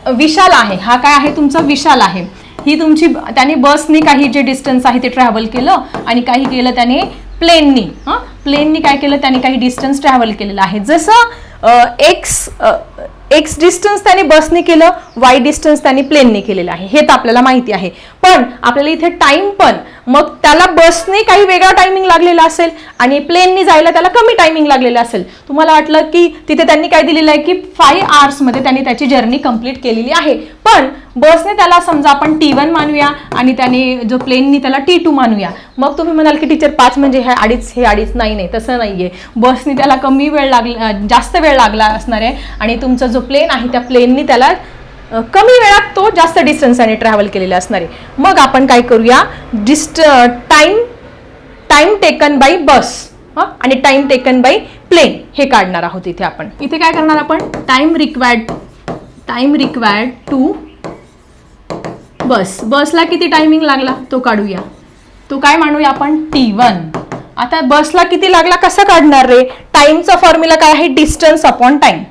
विशाल आहे, हा काय आहे तुमचा? विशाल आहे. ही तुमची, त्याने बसने काही जे डिस्टन्स आहे ते ट्रॅव्हल केलं आणि काही केलं त्याने प्लेननी. प्लेननी काय केलं? त्याने काही डिस्टन्स ट्रॅव्हल केलेलं आहे. जसं एक्स डिस्टन्स त्याने बसने केलं, वाय डिस्टन्स त्याने प्लेनने केलेलं आहे, हे तर आपल्याला माहिती आहे. पण आपल्याला इथे टाइम पण, मग त्याला बसने काही वेगळा टायमिंग लागलेला असेल आणि प्लेनने जायला त्याला कमी टायमिंग लागलेला असेल. तुम्हाला वाटलं की तिथे त्यांनी काय दिलेलं आहे की 5 hours मध्ये त्यांनी त्याची जर्नी कंप्लीट केलेली आहे. पण बसने त्याला समजा आपण T1 मानूया आणि त्याने जो प्लेननी त्याला T2 मानूया. मग तुम्ही म्हणाल की टीचर 5 म्हणजे हे अडीच. नाही, तसं नाहीये. बसने त्याला कमी वेळ लागला, जास्त वेळ लागला असणार आहे आणि तुमचा जो प्लेन आहे त्या प्लेननी त्याला कमी वेळात तो जास्त डिस्टन्स त्याने ट्रॅव्हल केलेला असणार आहे. मग आपण काय करूया? टाइम टेकन बाय बस आणि टाइम टेकन बाय प्लेन हे काढणार आहोत. इथे आपण इथे काय करणार? आपण टाइम रिक्वायर्ड टू बसला किती टायमिंग लागला तो काढूया. तो काय मानूया आपण? T1. आता बसला किती लागला कसं काढणार रे? टाइमचा फॉर्म्युला काय आहे? Distance upon time.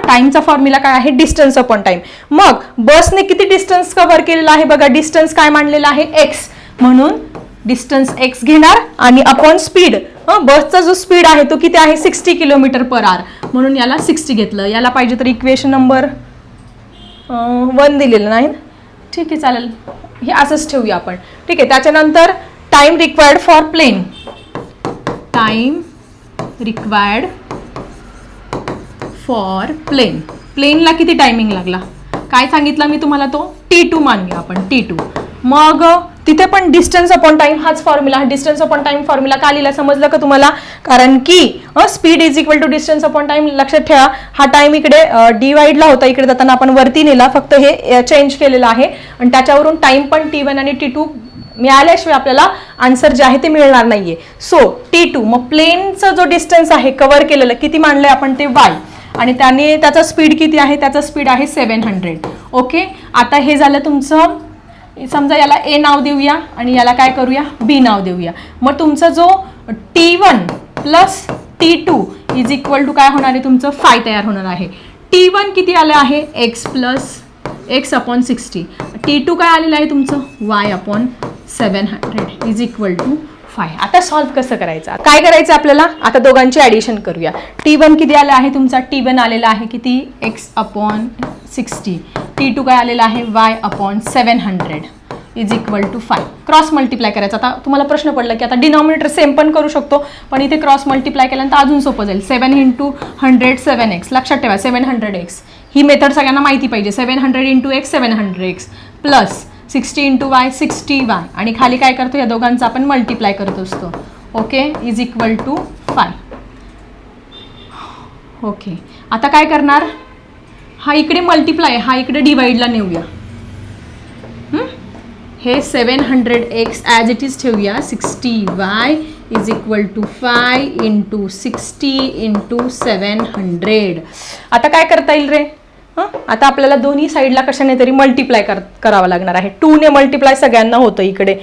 टाइमचा फॉर्म्युला काय आहे? Distance upon time. मग बसने किती डिस्टन्स कव्हर केलेला आहे बघा. डिस्टन्स काय मानलेला आहे? एक्स. म्हणून डिस्टन्स एक्स घेणार आणि अपॉन स्पीड. बसचा जो स्पीड आहे तो किती आहे? 60 किलोमीटर पर आवर. म्हणून याला 60 घेतलं. याला पाहिजे तर इक्वेशन नंबर 1 दिलेलं नाही. ठीक आहे, चालेल, हे असंच ठेवूया आपण. ठीक आहे. त्याच्यानंतर time required for plane. Time required for plane. प्लेनला किती टायमिंग लागला? काय सांगितलं मी तुम्हाला? तो T2 मानूया आपण. T2. मग तिथे पण डिस्टन्स अपॉन टाइम हाच formula. Distance upon time formula का लिहिला समजलं का तुम्हाला? कारण की speed is equal to distance upon time. लक्षात ठेवा, हा टाइम इकडे डिवाइडला होता, इकडे जाताना आपण वरती नेला, फक्त हे चेंज केलेलं आहे आणि त्याच्यावरून टाइम पण T1 आणि T2 मिळाल्याशिवाय आपल्याला आन्सर जे आहे ते मिळणार नाहीये. So T2. मग प्लेनचा जो डिस्टन्स आहे कव्हर केलेलं किती मानलंय आपण? ते y. आणि त्याचा स्पीड किती आहे, त्याचा स्पीड आहे 700. ओके, आता हे झालं तुमचं. समजा याला ए नाव देऊया आणि याला काय करूया, बी नाव देऊया. मग तुमचा जो T1 plus T2 is equal to काय होणार आहे, तुमचं 5 तयार होणार आहे. T1 किती आलं आहे, x plus x upon 60. T2 काय आलेलं आहे तुमचं, y upon 700 is equal to 5. आता सॉल्व्ह कसं करायचं, काय करायचं आपल्याला, आता दोघांची ॲडिशन करूया. T1 किती आलं आहे तुमचा, T1 आलेला आहे किती, x अपॉन 60. T2 काय आलेला आहे, y upon 700 is equal to 5. Cross multiply करायचं. आता तुम्हाला प्रश्न पडला की आता डिनॉमिनेटर सेम पण करू शकतो, पण इथे क्रॉस मल्टिप्लाय केल्यानंतर अजून सोपं जाईल. 7 इंटू 100 7x. लक्षात ठेवा 700x ही मेथड सगळ्यांना माहिती पाहिजे. 700 into x 700x plus 60 into Y 60y आणि खाली काय करतो, या दोघांचा आपण मल्टिप्लाय करत असतो. Okay, is equal to 5. Okay, आता काय करणार, हा इकडे मल्टिप्लाय, हा इकडे डिवाइडला नेऊया. हे 700x ॲज इट इज ठेवूया. 60y is equal to 5 into 60 into 700. आता काय करता येईल रे, आता आपल्याला दोन्ही साईडला कशाने तरी मल्टिप्लाय करावं लागणार आहे. 2 ने मल्टिप्लाय सगळ्यांना होतं इकडे.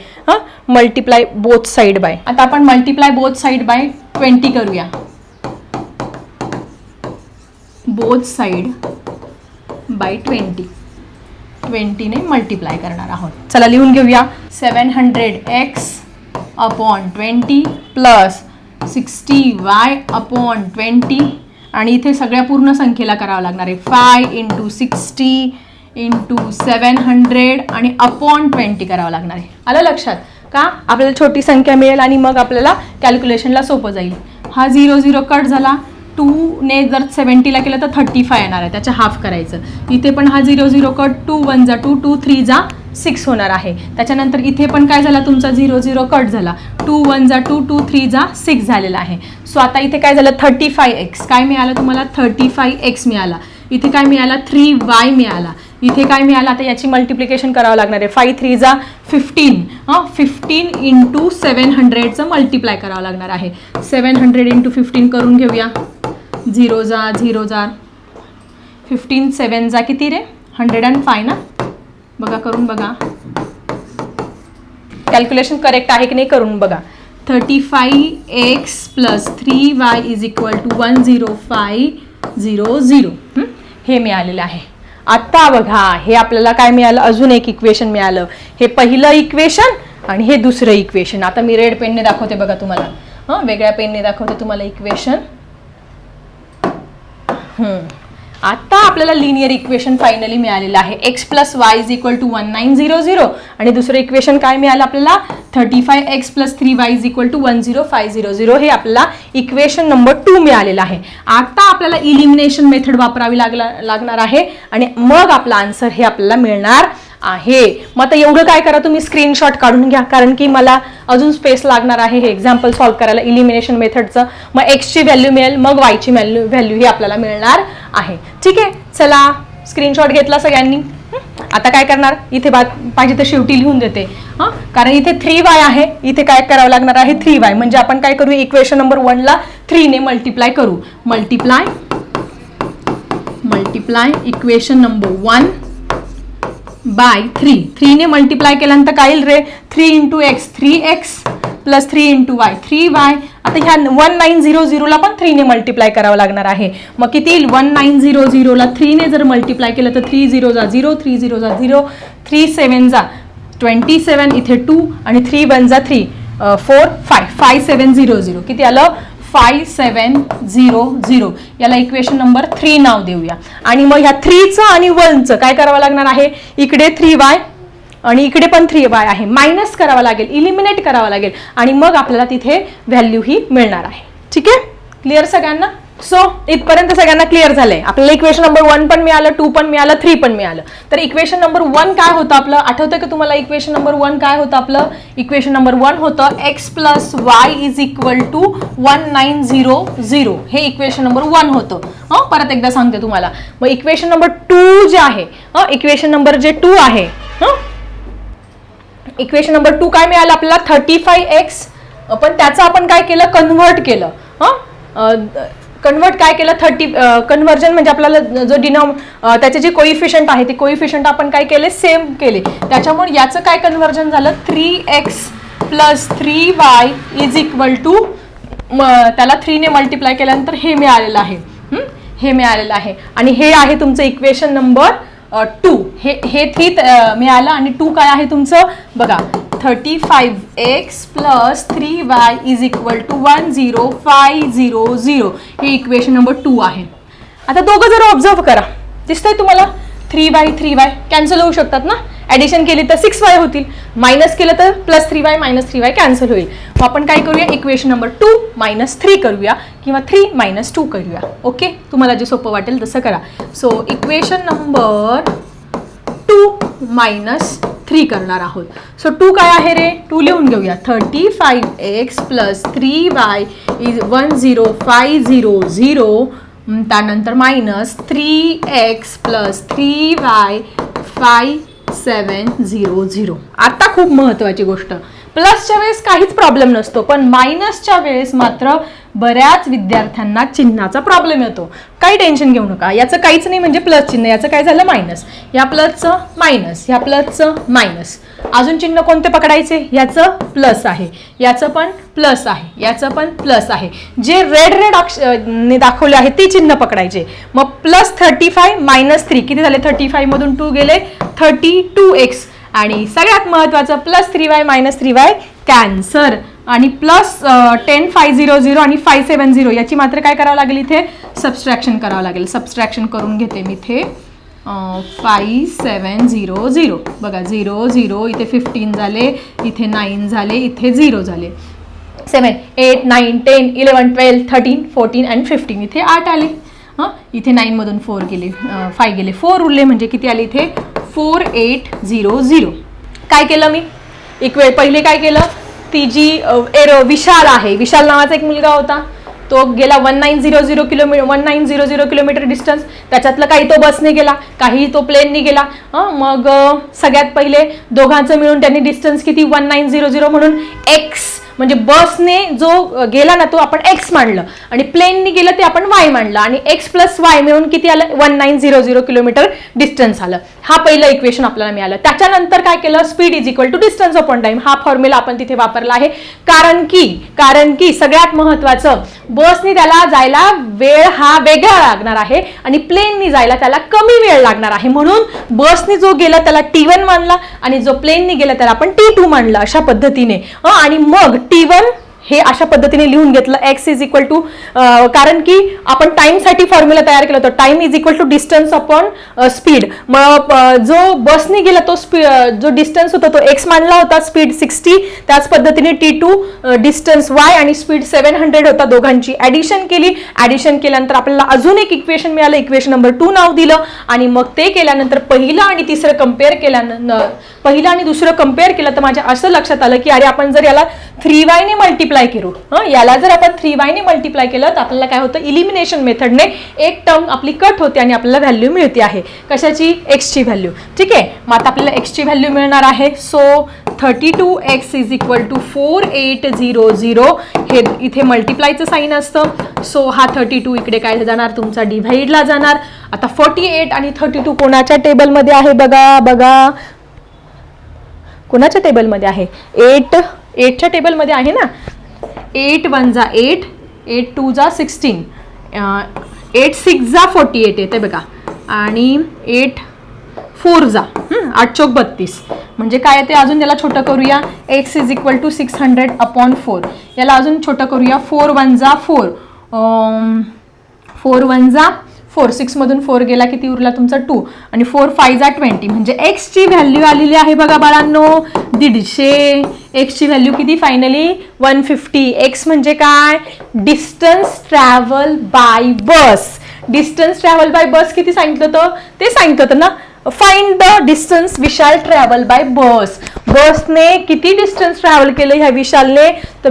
Multiply both side by. आता आपण मल्टिप्लाय बोथ साईड बाय 20 करूया. बोथ साईड बाय 20 ने मल्टिप्लाय करणार आहोत. चला लिहून घेऊया. 700x upon 20 plus 60y upon 20 आणि इथे सगळ्या पूर्ण संख्येला करावं लागणार आहे. 5 इंटू 60 इंटू 700 आणि अपॉन 20 करावं लागणार आहे. आलं लक्षात का, आपल्याला छोटी संख्या मिळेल आणि मग आपल्याला कॅल्क्युलेशनला सोपं जाईल. हा 0 0 कट झाला. 2 ने जर 70ला केलं तर 35 येणार आहे, त्याच्या हाफ करायचं. इथे पण हा 0 0 कट, 2 1 जा 2, 2 3 जा 6 होणार आहे. त्याच्यानंतर इथे पण काय झाला तुमचा 0 0 कट झाला. 2 1 जा 2, 2 3 जा 6 झालेला आहे. सो आता इथे काय झालं, 35x काय मिळालं तुम्हाला, 35x मिळाला. इथे काय मिळाला, 3y मिळाला. इथे काय मिळालं, आता याची मल्टिप्लिकेशन करावं लागणार आहे. 5 3 जा 15. 15 इंटू 700चं मल्टिप्लाय करावं लागणार आहे. 700 इंटू 15 करून घेऊया. 0 जा 0 जा 15 7 जा किती रे, 105 ना. बघा करून बघा, कॅल्क्युलेशन करेक्ट आहे की नाही करून बघा. 35x plus 3y is equal to 10500 हे मिळालेलं आहे. आता बघा हे आपल्याला काय मिळालं, अजून एक इक्वेशन मिळालं. हे पहिलं इक्वेशन आणि हे दुसरं इक्वेशन. आता मी रेड पेनने दाखवते बघा तुम्हाला, वेगळ्या पेनने दाखवते तुम्हाला इक्वेशन. आता आपल्याला लिनियर इक्वेशन फायनली मिळालेलं आहे. x plus y is equal to 1900 आणि दुसरं इक्वेशन काय मिळालं आपल्याला, 35x plus 3y is equal to 10500. हे आपल्याला इक्वेशन नंबर 2 मिळालेलं आहे. आता आपल्याला इलिमिनेशन मेथड वापरावी लागणार आहे आणि मग आपला आन्सर हे आपल्याला मिळणार आहे. मग आता एवढं काय करा, तुम्ही स्क्रीनशॉट काढून घ्या, कारण की मला अजून स्पेस लागणार आहे हे एक्झाम्पल सॉल्व्ह करायला इलिमिनेशन मेथडचं. मग एक्सची व्हॅल्यू मिळेल, मग वायची व्हॅल्यू ही आपल्याला मिळणार आहे. ठीक आहे, चला स्क्रीनशॉट घेतला सगळ्यांनी. आता काय करणार, इथे पाहिजे तर शेवटी लिहून देते, कारण इथे 3y आहे. इथे काय करावं लागणार आहे, 3y. म्हणजे आपण काय करू, इक्वेशन नंबर 1 ला 3 ने मल्टिप्लाय करू. Multiply equation number 1 bye 3. 3 ने मल्टिप्लाय केल्यानंतर काय येईल रे, 3 into x 3x plus 3 into Y 3y. आता ह्या 1900 ला पण 3 ने मल्टिप्लाय करावं लागणार आहे. मग किती येईल, 1900 ला 3 ने जर मल्टिप्लाय केलं तर 3 0 जा 0, 3 0 जा 0, 3 7 जा 27, इथे 2 आणि 3 1 जा 3 4 5 5700 किती आलं, 5700. याला इक्वेशन नंबर 3 नाव देऊया. आणि मग ह्या 3चं आणि 1चं काय करावं लागणार आहे, इकडे 3y आणि इकडे पण 3y आहे, मायनस करावं लागेल, इलिमिनेट करावं लागेल आणि मग आपल्याला तिथे व्हॅल्यू ही मिळणार आहे. ठीक आहे, क्लिअर सगळ्यांना. सो इथपर्यंत सगळ्यांना क्लिअर झालंय. आपल्याला इक्वेशन नंबर 1 पण मिळालं, 2 पण मिळालं, 3 पण मिळालं. तर इक्वेशन नंबर 1 काय होतं आपलं, आठवतं का तुम्हाला इक्वेशन नंबर 1 काय होतं आपलं, इक्वेशन नंबर 1 होतं x plus y is equal to 1900. हे इक्वेशन नंबर 1 होतं. परत एकदा सांगते तुम्हाला. मग इक्वेशन नंबर 2 जे आहे, इक्वेशन नंबर जे 2 आहे, इक्वेशन नंबर 2 काय मिळालं आपल्याला, 35x, पण त्याचं आपण काय केलं, कन्व्हर्ट केलं. कन्वर्ट काय केलं 30 कन्व्हर्जन म्हणजे आपल्याला जो त्याचे जे कोइफिशियंट आहे ते कोइफिशियंट आपण काय केले सेम केले. त्याच्यामुळे याचं काय कन्व्हर्जन झालं 3x + 3y = त्याला 3 ने मल्टिप्लाय केल्यानंतर हे मिळालेलं आहे. हे मिळालेलं आहे आणि हे आहे तुमचं इक्वेशन नंबर 2. हे 3 मिळालं आणि 2 काय आहे तुमचं बघा 35x + 3y = 10500. हे इक्वेशन नंबर 2 आहे. आता दोघं जर ऑब्झर्व करा दिसतंय तुम्हाला 3y 3y कॅन्सल होऊ शकतात ना. ॲडिशन केली तर 6y होतील, मायनस केलं तर +3y - 3y कॅन्सल होईल. मग आपण काय करूया इक्वेशन नंबर 2 - 3 करूया किंवा 3 - 2 करूया. ओके, तुम्हाला जे सोपं वाटेल तसं करा. सो इक्वेशन नंबर 2 - 3 करणार आहोत. सो 2 काय आहे रे 2 लिहून घेऊया 35x + 3y = 10500. त्यानंतर -3x + 3y 5700. आता खूप महत्त्वाची गोष्ट, प्लसच्या वेळेस काहीच प्रॉब्लेम नसतो पण मायनसच्या वेळेस मात्र बऱ्याच विद्यार्थ्यांना चिन्हाचा प्रॉब्लेम येतो. काही टेन्शन घेऊ नका, याचं काहीच नाही म्हणजे प्लस चिन्ह, याचं काय झालं मायनस, या प्लसचं मायनस, या प्लसचं मायनस. अजून चिन्ह कोणते पकडायचे, याचं प्लस आहे, याचं पण प्लस आहे, याचं पण प्लस आहे. जे रेड ने दाखवले आहे ते चिन्ह पकडायचे. मग +35 - 3 किती झाले 35 मधून 2 गेले 32x आणि सगळ्यात महत्त्वाचं +3y - 3y कॅन्सर आणि +10,500 आणि 570 याची मात्र काय करावं लागेल इथे सबस्ट्रॅक्शन करावं लागेल. सबस्ट्रॅक्शन करून घेते मी इथे 5700 बघा 0 0 इथे 15 झाले, इथे 9 झाले, इथे 0 झाले. 7 8 9 10 11 12 13 14 आणि 15 इथे 8 आले. इथे 9 मधून 4 गेले 5 गेले 4 उरले म्हणजे किती आले इथे 4800. काय केलं मी पहिले काय केलं ती जी विशाल आहे, विशाल नावाचा एक मुलगा होता तो गेला 1900 किलोमीटर डिस्टन्स. त्याच्यातलं काही तो बसने गेला, काही तो प्लेनने गेला. मग सगळ्यात पहिले दोघांचं मिळून त्यांनी डिस्टन्स किती 1900 म्हणून x म्हणजे बसने जो गेला ना तो आपण x मानलं आणि प्लेनने गेलं ते आपण y मानलं आणि x + y मिळून किती आलं 1900 किलोमीटर डिस्टन्स आलं. हा पहिलं इक्वेशन आपल्याला मिळालं. त्याच्यानंतर काय केलं स्पीड = डिस्टन्स अपॉन टाइम. हा फॉर्म्युला आपण तिथे वापरला आहे कारण की सगळ्यात महत्त्वाचं बसने त्याला जायला वेळ हा वेगळा लागणार आहे आणि प्लेनने जायला त्याला कमी वेळ लागणार आहे. म्हणून बसने जो गेला त्याला T1 मानला आणि जो प्लेनने गेला त्याला आपण T2 मानलं अशा पद्धतीने. आणि मग T1 हे अशा पद्धतीने लिहून घेतलं x = कारण की आपण टाइमसाठी फॉर्म्युला तयार केला होता टाइम = डिस्टन्स अपॉन स्पीड. मग जो बसने गेला तो जो डिस्टन्स होता तो x मानला होता, स्पीड 60. त्याच पद्धतीने T2 डिस्टन्स y आणि स्पीड 700 होता. दोघांची ॲडिशन केली. ॲडिशन केल्यानंतर आपल्याला अजून एक इक्वेशन मिळालं, इक्वेशन नंबर 2 नाव दिलं आणि मग ते केल्यानंतर पहिलं आणि दुसरं कम्पेअर केलं तर माझ्या असं लक्षात आलं की अरे आपण जर याला 3y ने मल्टिप्लाय करू, याला जर आपण 3y ने मल्टिप्लाय केलं तर आपल्याला काय होतं इलिमिनेशन मेथडने एक टर्म आपली कट होते आणि आपल्याला व्हॅल्यू मिळते आहे कशाची x ची व्हॅल्यू. ठीक आहे, मग आता आपल्याला x ची व्हॅल्यू मिळणार आहे. So 32x = 4800. हे इथे मल्टिप्लायचं साईन असतं. सो हा 32 इकडे काय जाणार तुमचा डिव्हाइडला जाणार. आता 48 आणि 32 कोणाच्या टेबलमध्ये आहे बघा कोणाच्या टेबलमध्ये आहे 8च्या टेबलमध्ये आहे ना. 8 1 जा 8, 8 2 जा 16, 8 6 जा 48 येते बघा आणि 8 4 जा 8 चौक 32. म्हणजे काय ते अजून याला छोटं करूया x = 600/4. याला अजून छोटं करूया 4 1 जा 4, 4 1 जा 4, 6 मधून 4 गेला किती उरला तुमचा 2 आणि 4 5 जा 20. म्हणजे x ची व्हॅल्यू आलेली आहे बघा बाळांनो 150. x ची व्हॅल्यू किती फायनली 150. x म्हणजे काय distance travel by bus. Distance travel by bus किती सांगितलं होतं ते सांगितलं होतं ना. Find the distance Vishal travel by bus. बसने किती डिस्टन्स ट्रॅव्हल केलं ह्या विशालने तर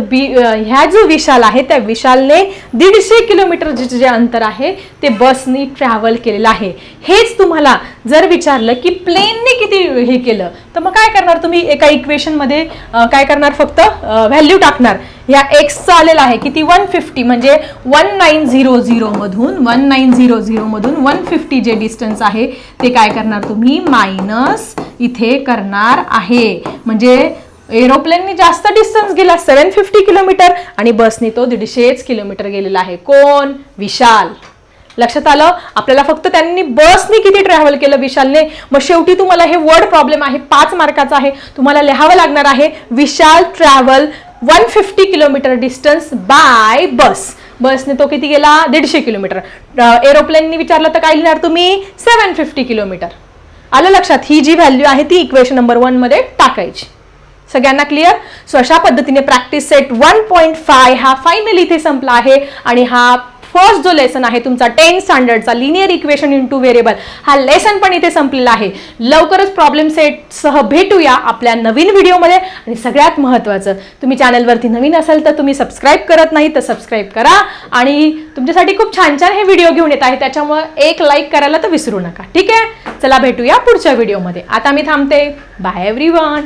ह्या जो विशाल आहे त्या विशालने 150 किलोमीटर जे अंतर आहे ते बसने ट्रॅव्हल केलेलं आहे. हेच तुम्हाला जर विचारलं की प्लेनने किती हे केलं तर मग काय करणार तुम्ही एका इक्वेशनमध्ये काय करणार फक्त व्हॅल्यू टाकणार. ह्या एक्सचा आलेला आहे किती 150 म्हणजे 1900 मधून 150 जे डिस्टन्स आहे ते काय करणार तुम्ही मायनस इथे करणार आहे. म्हणजे एरोप्लेननी जास्त डिस्टन्स गेला 750 किलोमीटर आणि बसने तो 150 किलोमीटर गेलेला आहे. कोण? विशाल. लक्षात आलं? आपल्याला फक्त त्यांनी बसने किती ट्रॅव्हल केलं विशालने. मग शेवटी तुम्हाला हे वर्ड प्रॉब्लेम आहे 5 मार्काचा आहे. तुम्हाला लिहावं लागणार आहे विशाल travel 150 kilometre distance by bus. बसने तो किती गेला 150 किलोमीटर. एरोप्लेननी विचारलं तर काय लिहिणार तुम्ही 750 किलोमीटर. आलं लक्षात? ही जी व्हॅल्यू आहे ती इक्वेशन नंबर 1 मध्ये टाकायची. सगळ्यांना क्लिअर? सो अशा पद्धतीने प्रॅक्टिस सेट 1.5 हा फायनली इथे संपला आहे आणि हा फर्स्ट जो लेसन आहे तुमचा 10th स्टँडर्डचा लिनियर इक्वेशन इंटू व्हेरिएबल हा लेसन पण इथे संपलेला आहे. लवकरच प्रॉब्लेम सेट सह भेटूया आपल्या नवीन व्हिडिओमध्ये. आणि सगळ्यात महत्त्वाचं, तुम्ही चॅनलवरती नवीन असाल तर तुम्ही सबस्क्राईब करत नाही तर सबस्क्राईब करा. आणि तुमच्यासाठी खूप छान छान हे व्हिडिओ घेऊन येत आहे त्याच्यामुळे एक लाईक करायला तर विसरू नका. ठीक आहे? चला भेटूया पुढच्या व्हिडिओमध्ये. आता मी थांबते. Bye everyone.